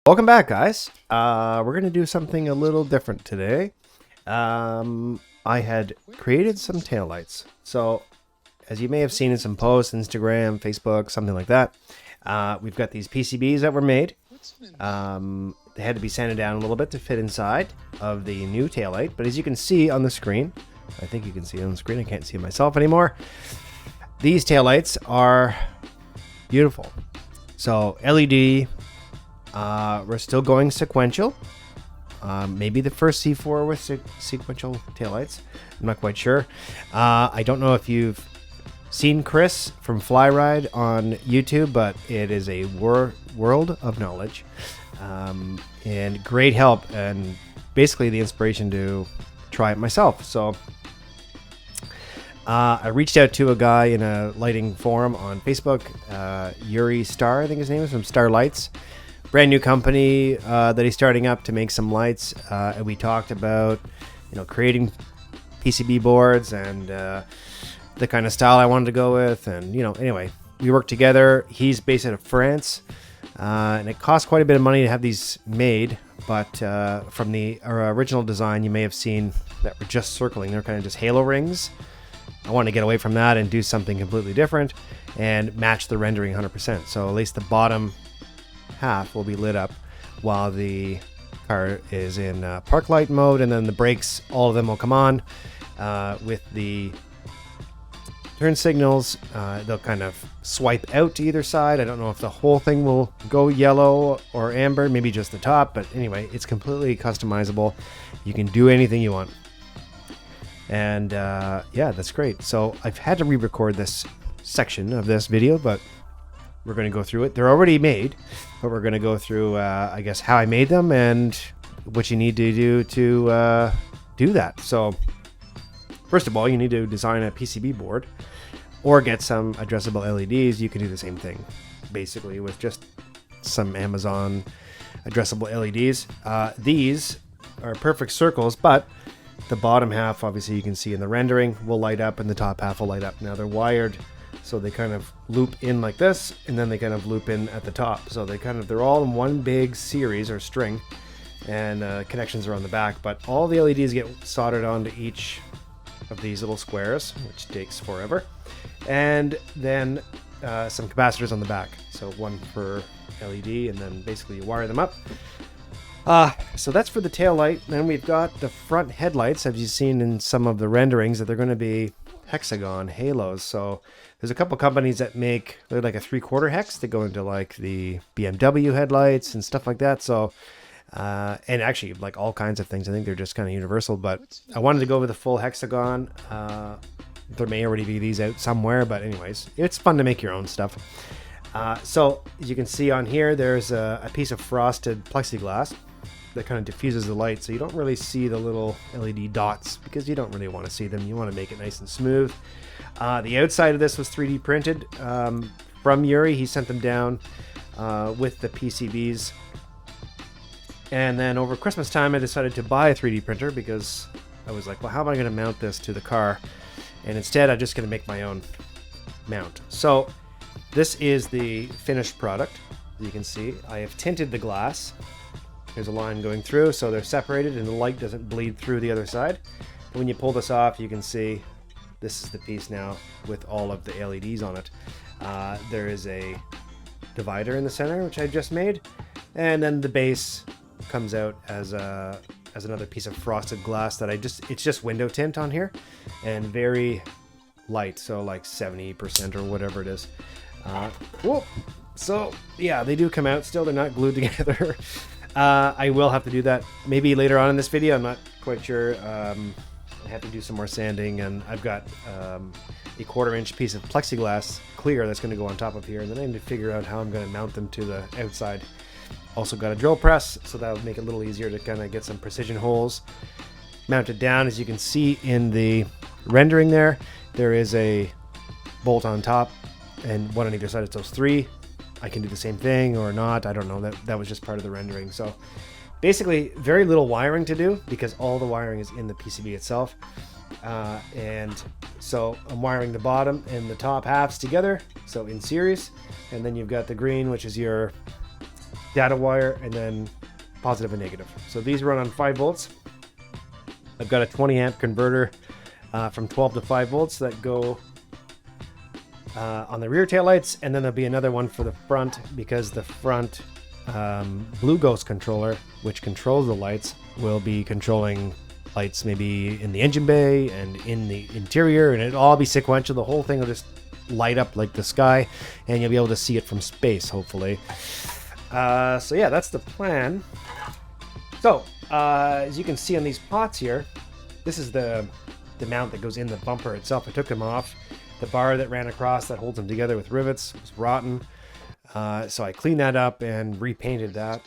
Welcome back, guys. We're going to do something a little different today. I had created some taillights. So, as you may have seen in some posts, Instagram, Facebook, something like that, we've got these PCBs that were made. They had to be sanded down a little bit to fit inside of the new taillight. But as you can see on the screen, I think you can see it on the screen. I can't see it myself anymore. These taillights are beautiful. So, LED. We're still going sequential. Maybe the first C4 with sequential taillights. I'm not quite sure. I don't know if you've seen Chris from Flyride on YouTube, but it is a world of knowledge and great help, and basically the inspiration to try it myself. So I reached out to a guy in a lighting forum on Facebook, Yuri Star, I think his name is, from Star Lights. Brand new company that he's starting up to make some lights, and we talked about, creating PCB boards and the kind of style I wanted to go with, and anyway, we worked together. He's based out of France, and it costs quite a bit of money to have these made, but from the original design, you may have seen that we're just circling. They're kind of just halo rings. I want to get away from that and do something completely different and match the rendering 100%. So at least the bottom half will be lit up while the car is in park light mode, and then the brakes, all of them will come on with the turn signals. They'll kind of swipe out to either side. I don't know if the whole thing will go yellow or amber, maybe just the top, but anyway, it's completely customizable. You can do anything you want, and yeah, that's great. So I've had to re-record this section of this video, but we're going to go through it. They're already made, but we're going to go through, I guess, how I made them and what you need to do to do that. So, first of all, you need to design a PCB board or get some addressable LEDs. You can do the same thing, basically, with just some Amazon addressable LEDs. These are perfect circles, but the bottom half, obviously, you can see in the rendering, will light up, and the top half will light up. Now, they're wired, so they kind of loop in like this, and then they kind of loop in at the top. So they're all in one big series or string, and connections are on the back. But all the LEDs get soldered onto each of these little squares, which takes forever. And then some capacitors on the back. So one per LED, and then basically you wire them up. So that's for the tail light. Then we've got the front headlights, as you've seen in some of the renderings, that they're going to be hexagon halos. So there's a couple companies that make, they're like a 3/4 hex that go into like the BMW headlights and stuff like that. So and actually like all kinds of things. I think they're just kind of universal, but I wanted to go with a full hexagon. There may already be these out somewhere, but anyways, it's fun to make your own stuff. So as you can see on here, there's a piece of frosted plexiglass that kind of diffuses the light, so you don't really see the little LED dots because you don't really want to see them. You want to make it nice and smooth. The outside of this was 3D printed from Yuri. He sent them down with the PCBs. And then over Christmas time, I decided to buy a 3D printer because I was like, well, how am I going to mount this to the car? And instead, I'm just going to make my own mount. So this is the finished product. You can see I have tinted the glass. There's a line going through, so they're separated and the light doesn't bleed through the other side. When you pull this off, you can see this is the piece now with all of the LEDs on it. There is a divider in the center, which I just made, and then the base comes out as another piece of frosted glass that it's just window tint on here, and very light, so like 70% or whatever it is. So yeah, they do come out still. They're not glued together. I will have to do that maybe later on in this video. I'm not quite sure. I have to do some more sanding, and I've got a 1/4 inch piece of plexiglass clear that's going to go on top of here, and then I need to figure out how I'm going to mount them to the outside. Also got a drill press, so that'll make it a little easier to kind of get some precision holes mounted down. As you can see in the rendering there is a bolt on top and one on either side. It's those three. I can do the same thing or not. I don't know. That was just part of the rendering. So basically very little wiring to do because all the wiring is in the PCB itself. And so I'm wiring the bottom and the top halves together, so in series. And then you've got the green, which is your data wire, and then positive and negative. So these run on 5 volts. I've got a 20 amp converter from 12 to 5 volts that go on the rear taillights, and then there'll be another one for the front, because the front Blue Ghost controller, which controls the lights, will be controlling lights maybe in the engine bay and in the interior, and it'll all be sequential. The whole thing will just light up like the sky, and you'll be able to see it from space, hopefully. So yeah, that's the plan. So as you can see on these pots here, this is the mount that goes in the bumper itself. I took them off. The bar that ran across that holds them together with rivets was rotten. So I cleaned that up and repainted that.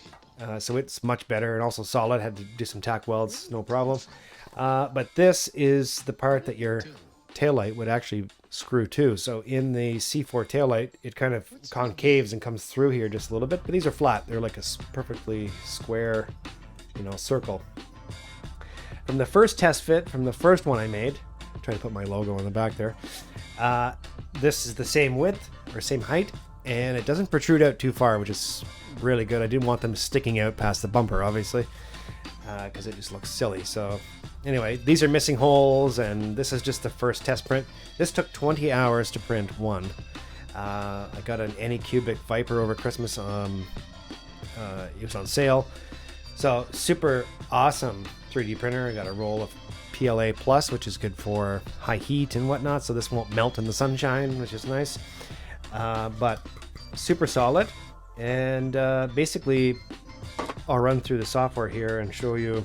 So it's much better and also solid. Had to do some tack welds, no problem. But this is the part that your taillight would actually screw to. So in the C4 taillight, it kind of concaves and comes through here just a little bit, but these are flat. They're like a perfectly square, circle. From the first test fit, from the first one I made, try to put my logo on the back there. This is the same width or same height, and it doesn't protrude out too far, which is really good. I didn't want them sticking out past the bumper, obviously, because it just looks silly. So anyway, these are missing holes, and this is just the first test print. This took 20 hours to print one. I got an Anycubic Viper over Christmas. It was on sale. So super awesome 3D printer. I got a roll of PLA Plus, which is good for high heat and whatnot, so this won't melt in the sunshine, which is nice. But super solid. And basically, I'll run through the software here and show you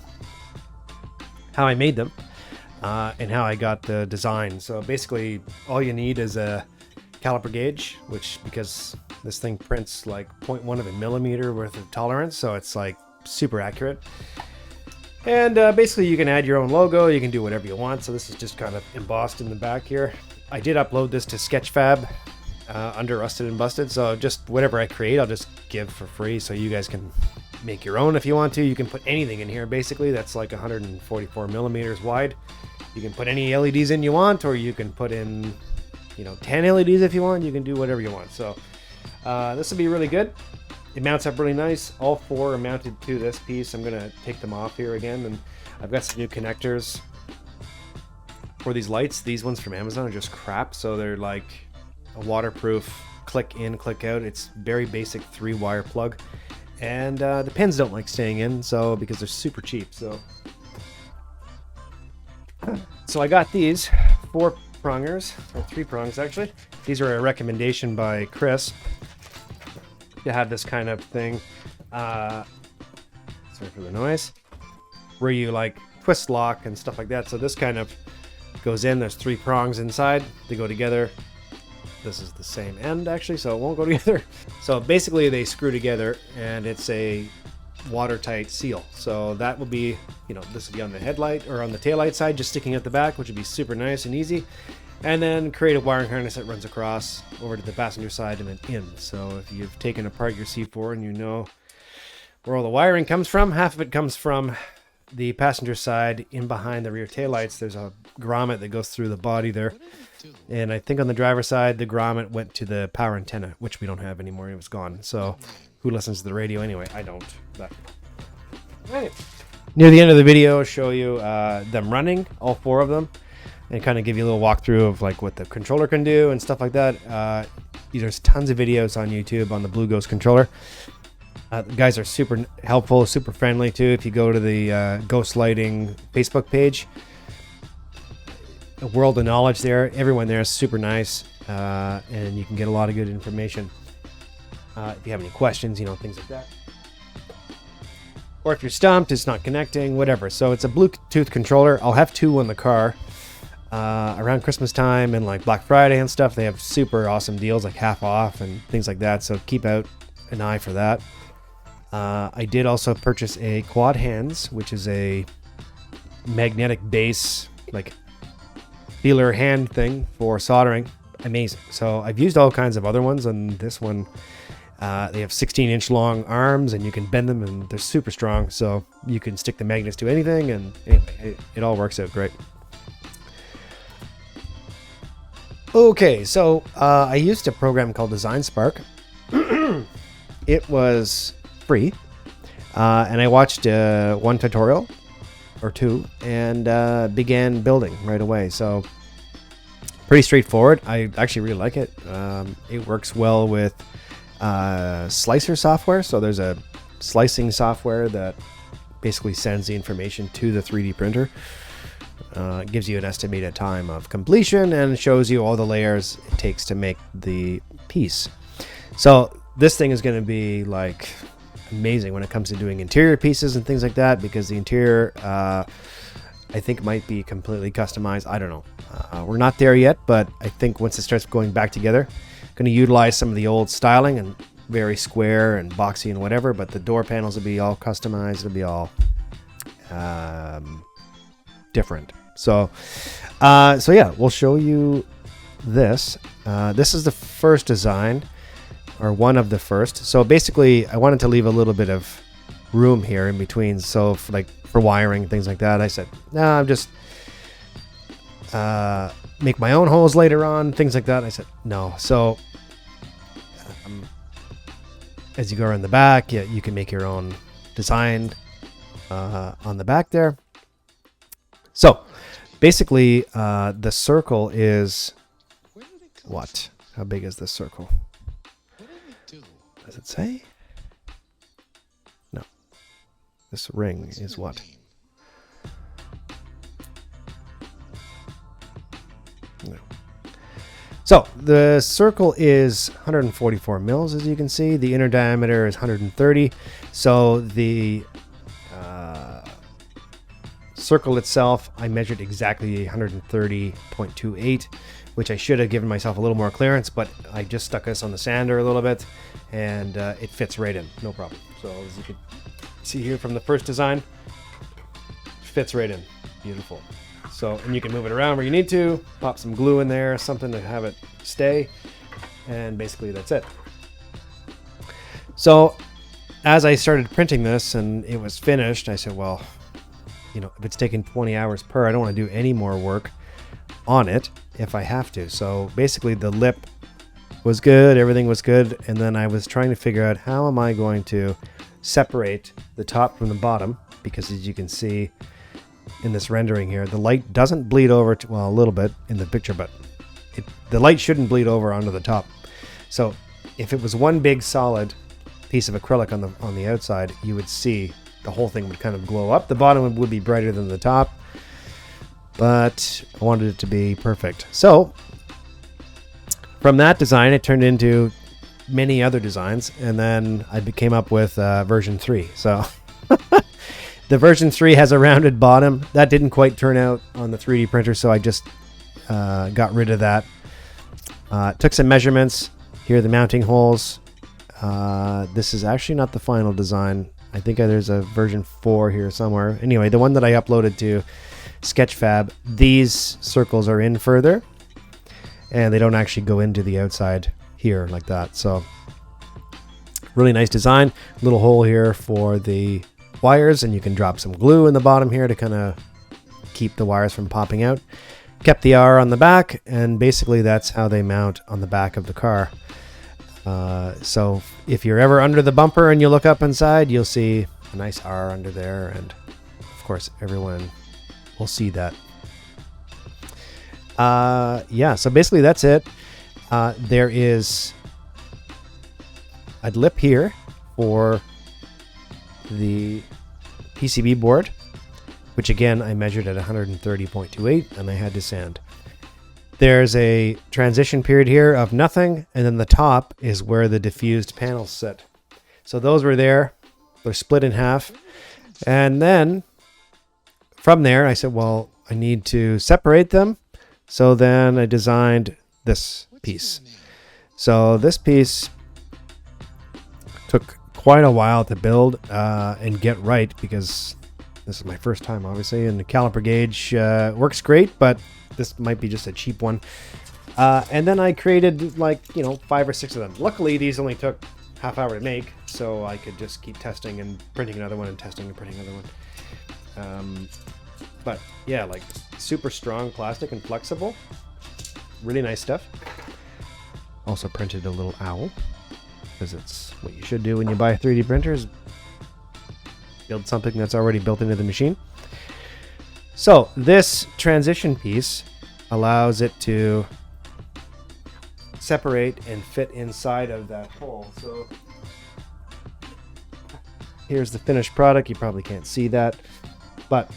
how I made them and how I got the design. So basically, all you need is a caliper gauge, which, because this thing prints like 0.1 of a millimeter worth of tolerance, so it's like super accurate. And basically, you can add your own logo. You can do whatever you want. So this is just kind of embossed in the back here. I did upload this to Sketchfab under Rusted and Busted. So just whatever I create, I'll just give for free. So you guys can make your own if you want to. You can put anything in here, basically. That's like 144 millimeters wide. You can put any LEDs in you want, or you can put in, 10 LEDs if you want. You can do whatever you want. So this will be really good. It mounts up really nice. All 4 are mounted to this piece. I'm going to take them off here again, and I've got some new connectors for these lights. These ones from Amazon are just crap, so they're like a waterproof click in, click out. It's very basic 3-wire plug, and the pins don't like staying in, so because they're super cheap. So I got these 4 prongers, or 3 prongs actually. These are a recommendation by Chris to have this kind of thing. Sorry for the noise. Where you like twist lock and stuff like that. So this kind of goes in. There's 3 prongs inside. They go together. This is the same end actually, so it won't go together. So basically they screw together, and it's a watertight seal. So that will be, this will be on the headlight or on the taillight side, just sticking at the back, which would be super nice and easy. And then create a wiring harness that runs across over to the passenger side and then in. So if you've taken apart your C4 and you know where all the wiring comes from, half of it comes from the passenger side in behind the rear taillights. There's a grommet that goes through the body there. And I think on the driver's side, the grommet went to the power antenna, which we don't have anymore. It was gone. So who listens to the radio anyway? I don't. But anyway, near the end of the video, I'll show you them running, all 4 of them, and kind of give you a little walkthrough of like what the controller can do and stuff like that. There's tons of videos on YouTube on the Blue Ghost controller. The guys are super helpful, super friendly too. If you go to the Ghost Lighting Facebook page, a world of knowledge there. Everyone there is super nice, and you can get a lot of good information. If you have any questions, things like that. Or if you're stumped, it's not connecting, whatever. So it's a Bluetooth controller. I'll have 2 on the car. Around Christmas time and like Black Friday and stuff, they have super awesome deals, like half off and things like that. So keep out an eye for that. I did also purchase a quad hands, which is a magnetic base, like feeler hand thing for soldering. Amazing. So I've used all kinds of other ones, and this one, they have 16-inch long arms, and you can bend them, and they're super strong. So you can stick the magnets to anything, and anyway, it all works out great. Okay, so I used a program called DesignSpark. It was free. And I watched one tutorial or two and began building right away. So pretty straightforward. I actually really like it. It works well with slicer software. So there's a slicing software that basically sends the information to the 3D printer. It gives you an estimated time of completion and shows you all the layers it takes to make the piece. So this thing is going to be like amazing when it comes to doing interior pieces and things like that, because the interior I think might be completely customized. I don't know. We're not there yet, but I think once it starts going back together, going to utilize some of the old styling and very square and boxy and whatever, but the door panels will be all customized. It'll be all different. So yeah, we'll show you this. This is the first design, or one of the first. So basically, I wanted to leave a little bit of room here in between. So for wiring, things like that, I said, no, I'm just make my own holes later on, things like that. I said, no. So as you go around the back, yeah, you can make your own design on the back there. So basically, the circle is what? How big is this circle? Does it say? No. This ring is what? No. So the circle is 144 mils, as you can see. The inner diameter is 130. So the circle itself, I measured exactly 130.28, which I should have given myself a little more clearance, but I just stuck this on the sander a little bit, and it fits right in, no problem. So as you can see here from the first design, fits right in, beautiful. So, and you can move it around where you need to, pop some glue in there, something to have it stay, and basically that's it. So as I started printing this and it was finished, I said, well, you know, if it's taking 20 hours per, I don't want to do any more work on it if I have to. So basically the lip was good, everything was good, and then I was trying to figure out how am I going to separate the top from the bottom, because as you can see in this rendering here, the light doesn't bleed over to, well, a little bit in the picture, but the light shouldn't bleed over onto the top. So if it was one big solid piece of acrylic on the outside, you would see the whole thing would kind of glow up. The bottom would be brighter than the top, but I wanted it to be perfect. So from that design, it turned into many other designs, and then I came up with version 3. So the version 3 has a rounded bottom. That didn't quite turn out on the 3D printer, so I just got rid of that. Took some measurements. Here are the mounting holes. This is actually not the final design. I think there's a version 4 here somewhere. Anyway, the one that I uploaded to Sketchfab, these circles are in further, and they don't actually go into the outside here like that. So really nice design. Little hole here for the wires, and you can drop some glue in the bottom here to kind of keep the wires from popping out. Kept the R on the back, and basically that's how they mount on the back of the car. So if you're ever under the bumper and you look up inside, you'll see a nice R under there, and of course everyone will see that. Yeah, so basically that's it. There is a lip here for the PCB board, which again I measured at 130.28, and I had to sand. There's a transition period here of nothing, and then the top is where the diffused panels sit. So those were there. They're split in half. And then from there, I said, well, I need to separate them. So then I designed this piece. So this piece took quite a while to build and get right, because this is my first time, obviously, and the caliper gauge works great, but this might be just a cheap one. And then I created 5 or 6 of them. Luckily, these only took half hour to make, so I could just keep testing and printing another one and testing and printing another one. But yeah, like super strong plastic and flexible. Really nice stuff. Also printed a little owl. because it's what you should do when you buy a 3D printer, is build something that's already built into the machine. So this transition piece allows it to separate and fit inside of that hole. So here's the finished product. You probably can't see that, but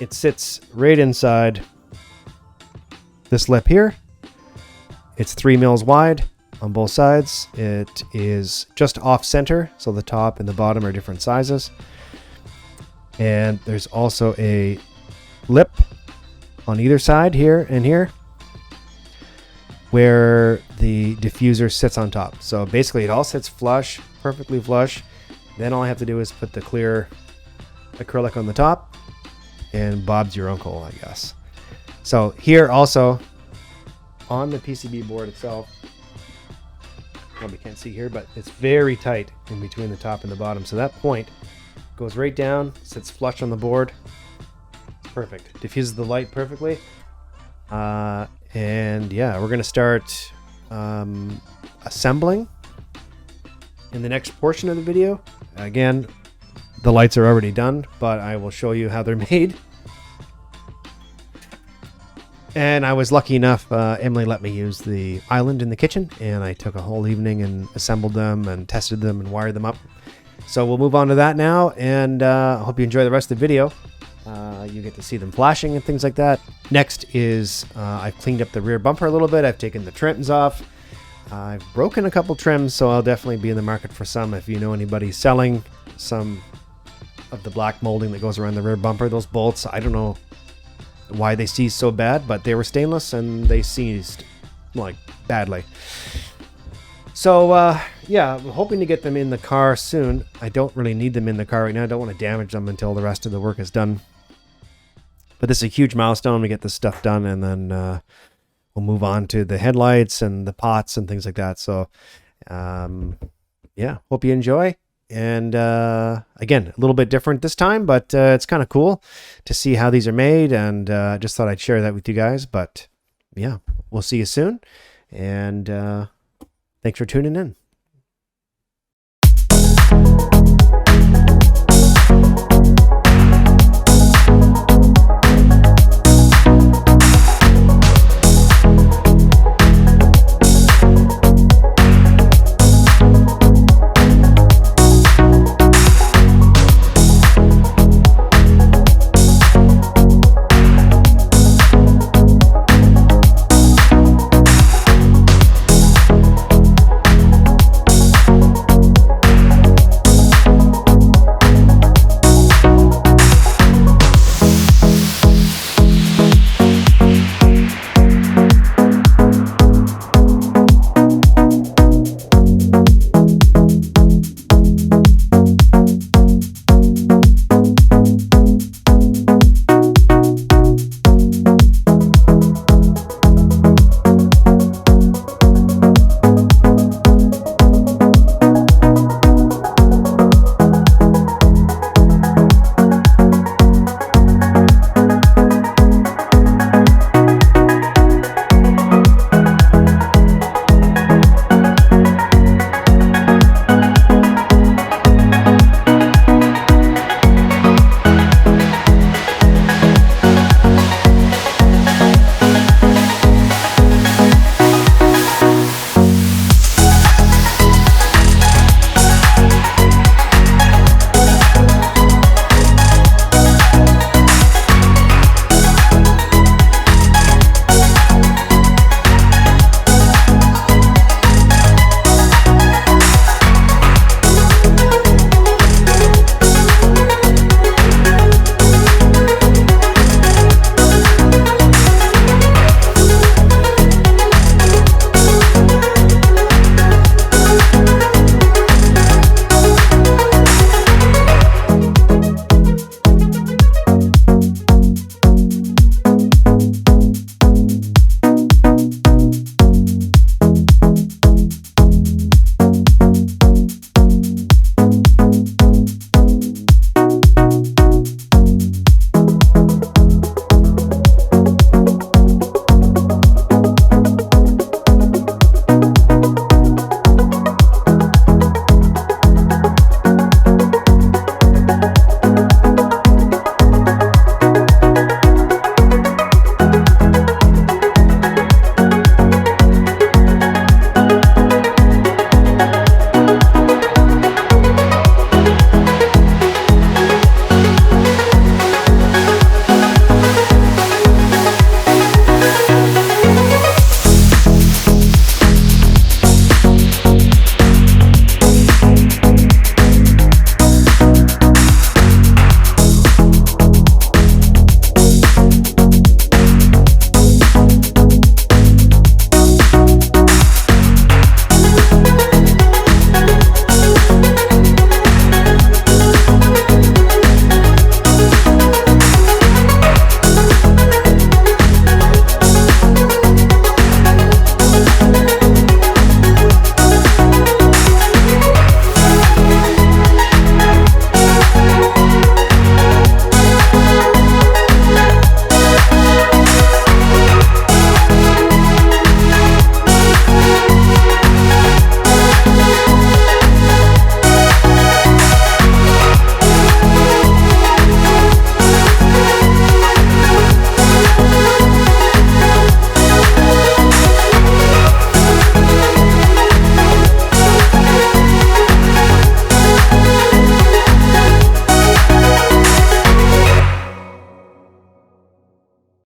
it sits right inside this lip here. It's 3 mils wide on both sides. It is just off center, so the top and the bottom are different sizes. And there's also a lip on either side, here and here, where the diffuser sits on top. So basically it all sits flush, perfectly flush. Then all I have to do is put the clear acrylic on the top, and Bob's your uncle, I guess. So here also on the PCB board itself, probably can't see here, but it's very tight in between the top and the bottom. So that point goes right down, sits flush on the board. It's perfect. Diffuses the light perfectly. And yeah, we're going to start assembling in the next portion of the video. Again, the lights are already done, but I will show you how they're made. And I was lucky enough, Emily let me use the island in the kitchen, and I took a whole evening and assembled them and tested them and wired them up. So we'll move on to that now, and I hope you enjoy the rest of the video. You get to see them flashing and things like that. Next is I've cleaned up the rear bumper a little bit. I've taken the trims off. I've broken a couple trims, so I'll definitely be in the market for some. If you know anybody selling some of the black molding that goes around the rear bumper, those bolts, I don't know why they seized so bad, but they were stainless and they seized like badly. So yeah, I'm hoping to get them in the car soon. I don't really need them in the car right now. I don't want to damage them until the rest of the work is done. But this is a huge milestone. We get this stuff done, and then we'll move on to the headlights and the pots and things like that. So yeah, hope you enjoy. And again, a little bit different this time, but it's kind of cool to see how these are made, and just thought I'd share that with you guys. But yeah, we'll see you soon, and thanks for tuning in.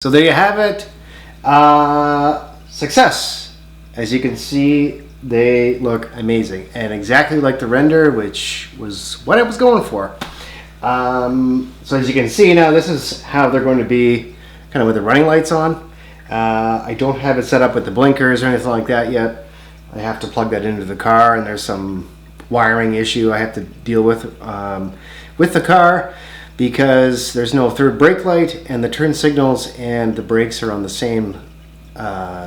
So there you have it. Success. As you can see, they look amazing and exactly like the render, which was what I was going for. So as you can see now, this is how they're going to be kind of with the running lights on. I don't have it set up with the blinkers or anything like that yet. I have to plug that into the car, and there's some wiring issue I have to deal with the car, because there's no third brake light, and the turn signals and the brakes are on the same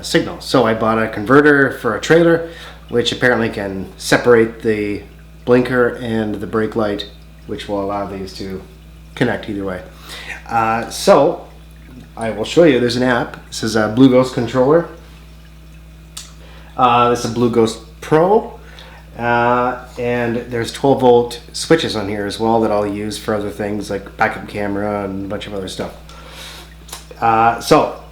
signal. So I bought a converter for a trailer, which apparently can separate the blinker and the brake light, which will allow these to connect either way. So I will show you. There's an app. This is a Blue Ghost controller. This is a Blue Ghost Pro. And there's 12 volt switches on here as well that I'll use for other things like backup camera and a bunch of other stuff. So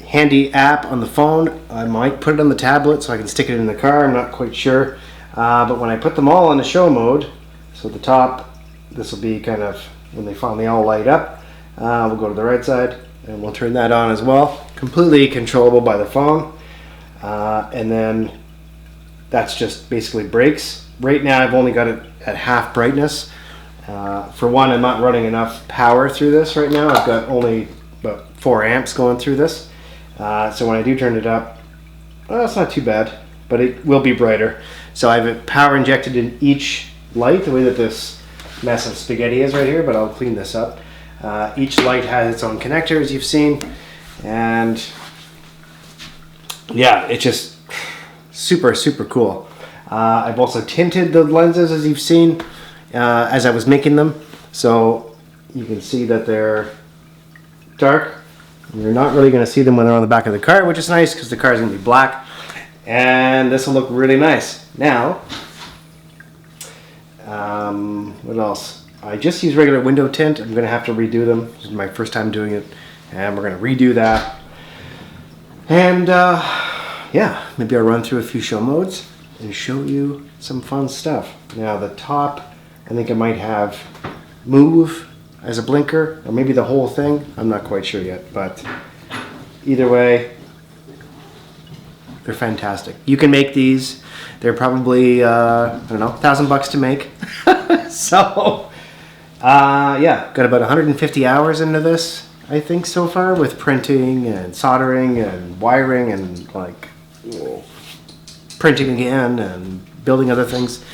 handy app on the phone. I might put it on the tablet so I can stick it in the car. I'm not quite sure. But when I put them all in the show mode, so the top, this will be kind of when they finally all light up. We'll go to the right side and we'll turn that on as well. Completely controllable by the phone. And then that's just basically brakes. Right now I've only got it at half brightness. For one, I'm not running enough power through this right now. I've got only about 4 amps going through this. So when I do turn it up, well, it's not too bad, but it will be brighter. So I have it power injected in each light, the way that this mess of spaghetti is right here, but I'll clean this up. Each light has its own connector, as you've seen, and yeah, it's just super, super cool. I've also tinted the lenses, as you've seen, as I was making them, so you can see that they're dark. You're not really going to see them when they're on the back of the car, which is nice because the car is going to be black, and this will look really nice. Now, what else? I just use regular window tint. I'm going to have to redo them. This is my first time doing it, and we're going to redo that. And yeah, maybe I'll run through a few show modes and show you some fun stuff. Now the top, I think I might have move as a blinker, or maybe the whole thing. I'm not quite sure yet, but either way, they're fantastic. You can make these. They're probably, I don't know, $1,000 to make. So, yeah, got about 150 hours into this, I think, so far, with printing and soldering and wiring and like printing again and building other things.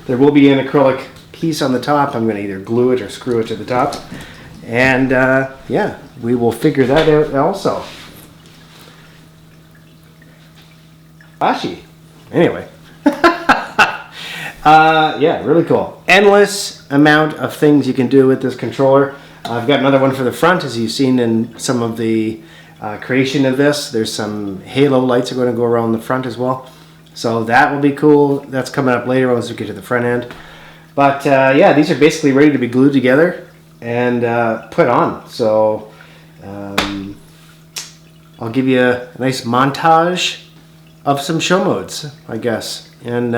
There will be an acrylic piece on the top. I'm going to either glue it or screw it to the top. And yeah, we will figure that out also. Flashy. Anyway. Yeah, really cool. Endless amount of things you can do with this controller. I've got another one for the front, as you've seen in some of the creation of this. There's some halo lights are going to go around the front as well. So that will be cool. That's coming up later once we get to the front end. But yeah, these are basically ready to be glued together and put on. So I'll give you a nice montage of some show modes, I guess. And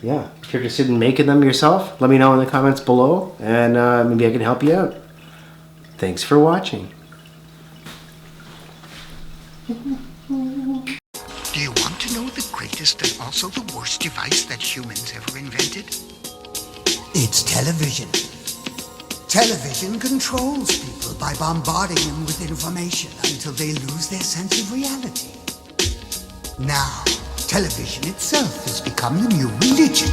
yeah, if you're interested in making them yourself, let me know in the comments below, and maybe I can help you out. Thanks for watching. Do you want to know the greatest and also the worst device that humans ever invented? It's television. Television controls people by bombarding them with information until they lose their sense of reality. Now, television itself has become the new religion.